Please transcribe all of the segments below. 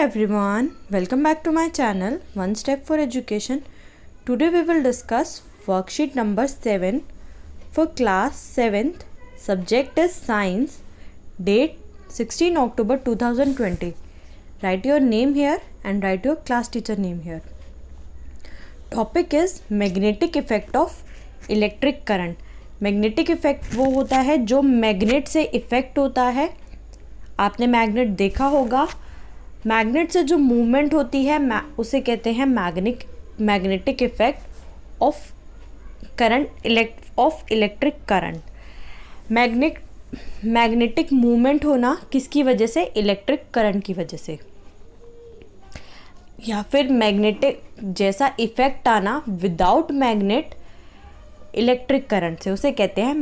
everyone, welcome back to my channel One Step for Education. Today we will discuss worksheet number 7 for class 7th. Subject is science. Date 16 October 2020. Write your name here and write your class teacher name here. Topic is magnetic effect of electric current. Magnetic effect वो होता है जो magnet से effect होता है. आपने magnet देखा होगा. मैग्नेट से जो मूवमेंट होती है उसे कहते हैं magnetic effect of current of electric current. Magnetic movement होना किसकी वजह से? इलेक्ट्रिक करंट की वजह से. या फिर मैग्नेटिक जैसा इफ़ेक्ट आना विदाउट मैग्नेट इलेक्ट्रिक करंट से, उसे कहते हैं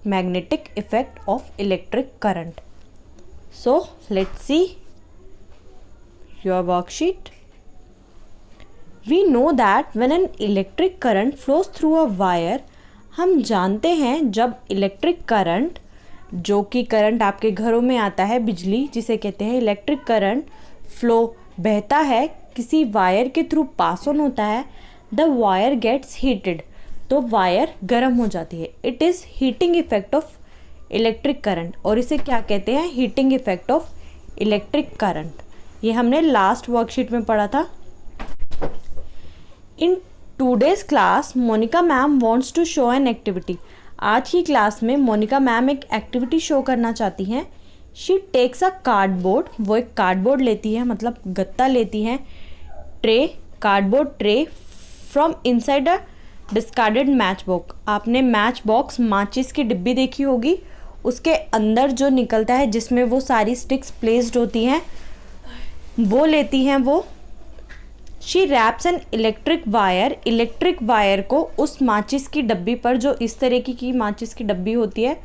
magnetic effect of electric current. So let's see your worksheet. We know that when an electric current flows through a wire, हम जानते हैं जब इलेक्ट्रिक करंट, जो कि करंट आपके घरों में आता है, बिजली जिसे कहते हैं इलेक्ट्रिक करंट, फ्लो बहता है किसी वायर के थ्रू पास ऑन होता है, द वायर गेट्स हीटेड, तो वायर गर्म हो जाती है. It is heating effect of electric current. और इसे क्या कहते हैं? Heating effect of electric current. ये हमने लास्ट वर्कशीट में पढ़ा था. In today's class Monica ma'am wants to show an activity. आज की क्लास में मोनिका मैम एक एक्टिविटी शो करना चाहती हैं. शी टेक्स अ कार्डबोर्ड, वो एक कार्डबोर्ड लेती है, मतलब गत्ता लेती हैं, tray, cardboard tray from inside a discarded match box. आपने मैच बॉक्स, माचिस की डिब्बी देखी होगी, उसके अंदर जो निकलता है जिसमें वो सारी स्टिक्स प्लेस्ड होती हैं, वो लेती हैं वो. She wraps an electric wire को उस माचिस की डब्बी पर, जो इस तरीके की माचिस की डब्बी होती है,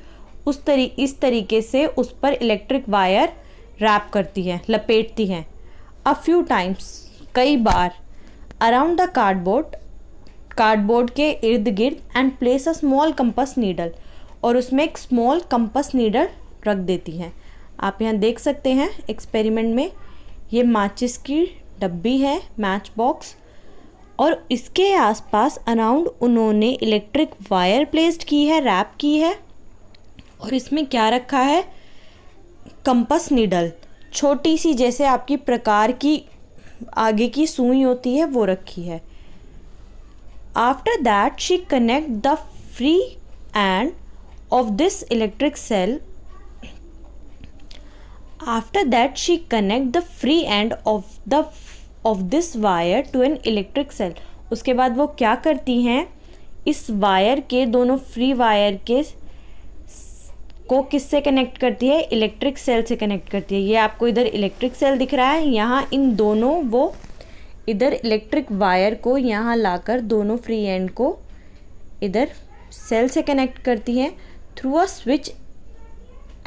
इस तरीके से उस पर इलेक्ट्रिक वायर रैप करती है, लपेटती हैं. अ फ्यू टाइम्स, कई बार, अराउंड द कार्डबोर्ड के इर्द गिर्द, and place a small compass needle, और उसमें एक स्मॉल कंपास नीडल रख देती हैं. आप यहाँ देख सकते हैं एक्सपेरिमेंट में, ये माचिस की डब्बी है, मैच बॉक्स, और इसके आसपास अराउंड उन्होंने इलेक्ट्रिक वायर प्लेस्ड की है, रैप की है, और इसमें क्या रखा है? कंपास नीडल, छोटी सी, जैसे आपकी प्रकार की आगे की सुई होती है, वो रखी है. After that, she connect the free end of this electric cell. After that, she connect the free end of this wire to an electric cell. उसके बाद वो क्या करती हैं? इस वायर के दोनों फ्री वायर के को किससे कनेक्ट करती है? इलेक्ट्रिक सेल से कनेक्ट करती है. ये आपको इधर इलेक्ट्रिक सेल दिख रहा है, यहाँ इन दोनों वो इधर इलेक्ट्रिक वायर को यहाँ लाकर दोनों फ्री एंड को इधर सेल से कनेक्ट करती हैं through a switch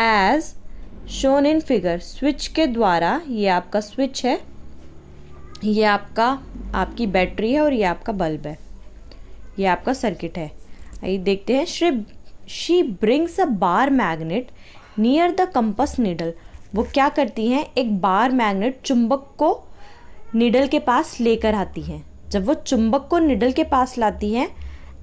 as shown in figure. Switch के द्वारा, ये आपका स्विच है, ये आपकी बैटरी है, और ये आपका बल्ब है, ये आपका सर्किट है. आइए देखते हैं. She brings a bar magnet near the compass needle. वो क्या करती हैं? एक बार मैग्नेट, चुंबक को निडल के पास लेकर आती हैं. जब वो चुंबक को निडल के पास लाती हैं,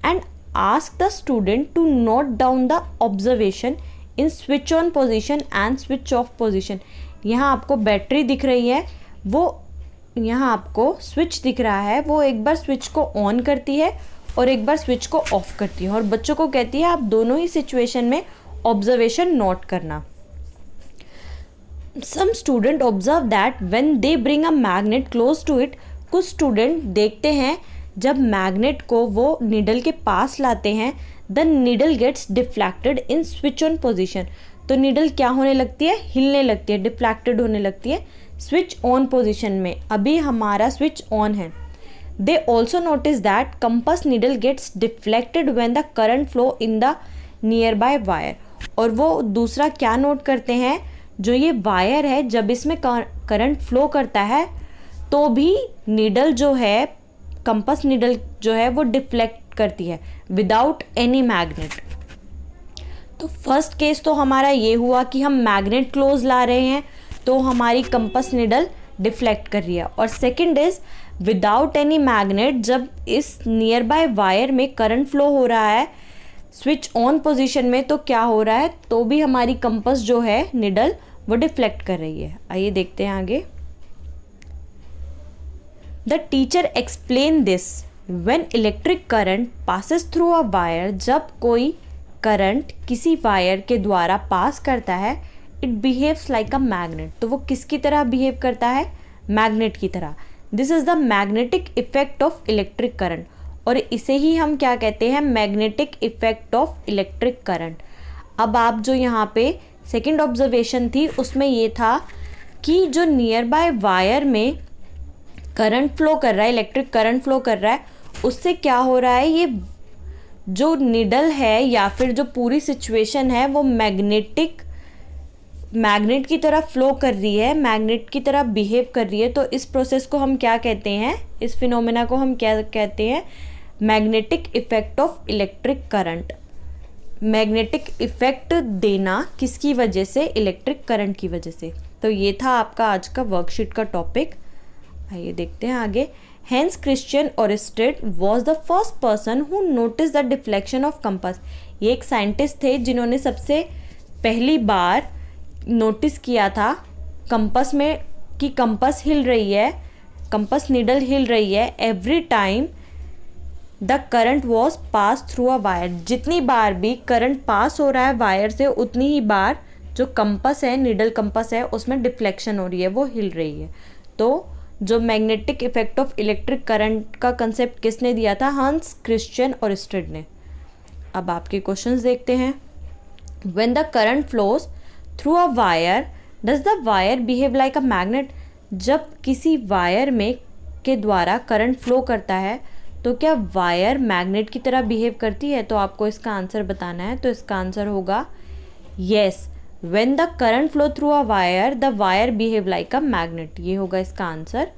and ask the student to note down the observation in switch on position and switch off position. यहाँ आपको बैटरी दिख रही है, वो यहाँ आपको स्विच दिख रहा है, वो एक बार स्विच को ऑन करती है और एक बार स्विच को ऑफ करती है, और बच्चों को कहती है आप दोनों ही सिचुएशन में ऑब्जर्वेशन नोट करना. Some student observe that when they bring a magnet close to it, कुछ स्टूडेंट देखते हैं जब मैग्नेट को वो निडल के पास लाते हैं, the needle gets deflected in switch on position. तो निडल क्या होने लगती है? हिलने लगती है, डिफ्लेक्टेड होने लगती है स्विच ऑन पोजिशन में. अभी हमारा स्विच ऑन है. They also notice that compass needle gets deflected when the current flow in the nearby wire. और वो दूसरा क्या नोट करते हैं? जो ये वायर है, जब इसमें करंट फ्लो करता है तो भी नीडल जो है, कंपास नीडल जो है, वो डिफ्लेक्ट करती है विदाउट एनी मैग्नेट. तो फर्स्ट केस तो हमारा ये हुआ कि हम मैग्नेट क्लोज ला रहे हैं, तो हमारी कंपास नीडल डिफ्लेक्ट कर रही है। और second is without any magnet, जब इस नियर बाय वायर में करंट फ्लो हो रहा है स्विच ऑन पोजीशन में, तो क्या हो रहा है, तो भी हमारी कंपास जो है निडल वो डिफ्लेक्ट कर रही है। आइए देखते हैं आगे। The teacher explain this when electric current passes through a wire, जब कोई करंट किसी वायर के द्वारा पास करता है, it behaves like a magnet, तो वो किसकी तरह बिहेव करता है, मैग्नेट की तरह। This is the magnetic effect of electric current, और इसे ही हम क्या कहते हैं, magnetic effect of electric current. अब आप जो यहाँ पे सेकंड ऑब्जर्वेशन थी उसमें ये था कि जो नियर बाय वायर में करंट फ्लो कर रहा है, इलेक्ट्रिक करंट फ्लो कर रहा है, उससे क्या हो रहा है, ये जो निडल है या फिर जो पूरी सिचुएशन है वो मैग्नेट की तरह फ्लो कर रही है, मैग्नेट की तरह बिहेव कर रही है। तो इस प्रोसेस को हम क्या कहते हैं, इस फिनोमेना को हम क्या कहते हैं, magnetic effect of electric current. Magnetic effect देना किसकी वजह से, इलेक्ट्रिक करंट की वजह से। तो ये था आपका आज का वर्कशीट का टॉपिक। आइए देखते हैं आगे। Hans Christian Oersted was the first person who notice the deflection of compass. ये एक साइंटिस्ट थे जिन्होंने सबसे पहली बार नोटिस किया था कंपास में कि कंपास हिल रही है, कंपास नीडल हिल रही है every time the current was pass through a wire. जितनी बार भी करंट पास हो रहा है वायर से, उतनी ही बार जो कंपास है, नीडल कंपास है, उसमें डिफ्लेक्शन हो रही है, वो हिल रही है। तो जो magnetic effect of electric current का कंसेप्ट किसने दिया था, हंस क्रिश्चियन ओरिस्टेड ने। अब आपके क्वेश्चंस देखते हैं। When the current flows through a wire does the wire behave like a magnet. जब किसी वायर में के द्वारा करंट फ्लो करता है तो क्या वायर मैग्नेट की तरह बिहेव करती है, तो आपको इसका आंसर बताना है। तो इसका आंसर होगा yes, when the current flow through a wire the wire behave like a magnet. ये होगा इसका आंसर।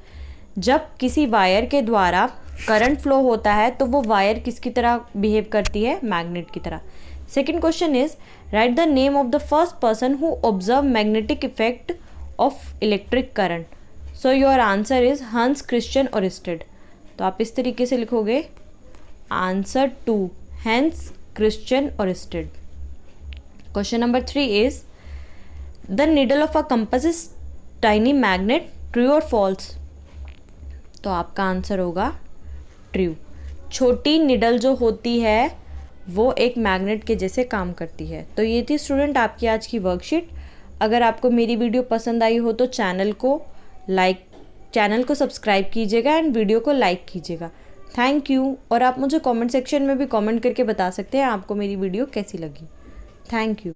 जब किसी वायर के द्वारा करंट फ्लो होता है तो वो वायर किसकी तरह बिहेव करती है, मैग्नेट की तरह। Second question is write the name of the first person who observe magnetic effect of electric current. So your answer is Hans Christian Oersted. तो आप इस तरीके से लिखोगे answer 2 Hans Christian Oersted. Question number 3 is the needle of a compass is tiny magnet, true और false. तो आपका answer होगा ट्रू। छोटी निडल जो होती है वो एक मैग्नेट के जैसे काम करती है। तो ये थी स्टूडेंट आपकी आज की वर्कशीट। अगर आपको मेरी वीडियो पसंद आई हो तो चैनल को सब्सक्राइब कीजिएगा एंड वीडियो को लाइक कीजिएगा। Thank you. और आप मुझे कमेंट सेक्शन में भी कमेंट करके बता सकते हैं आपको मेरी वीडियो कैसी लगी। Thank you.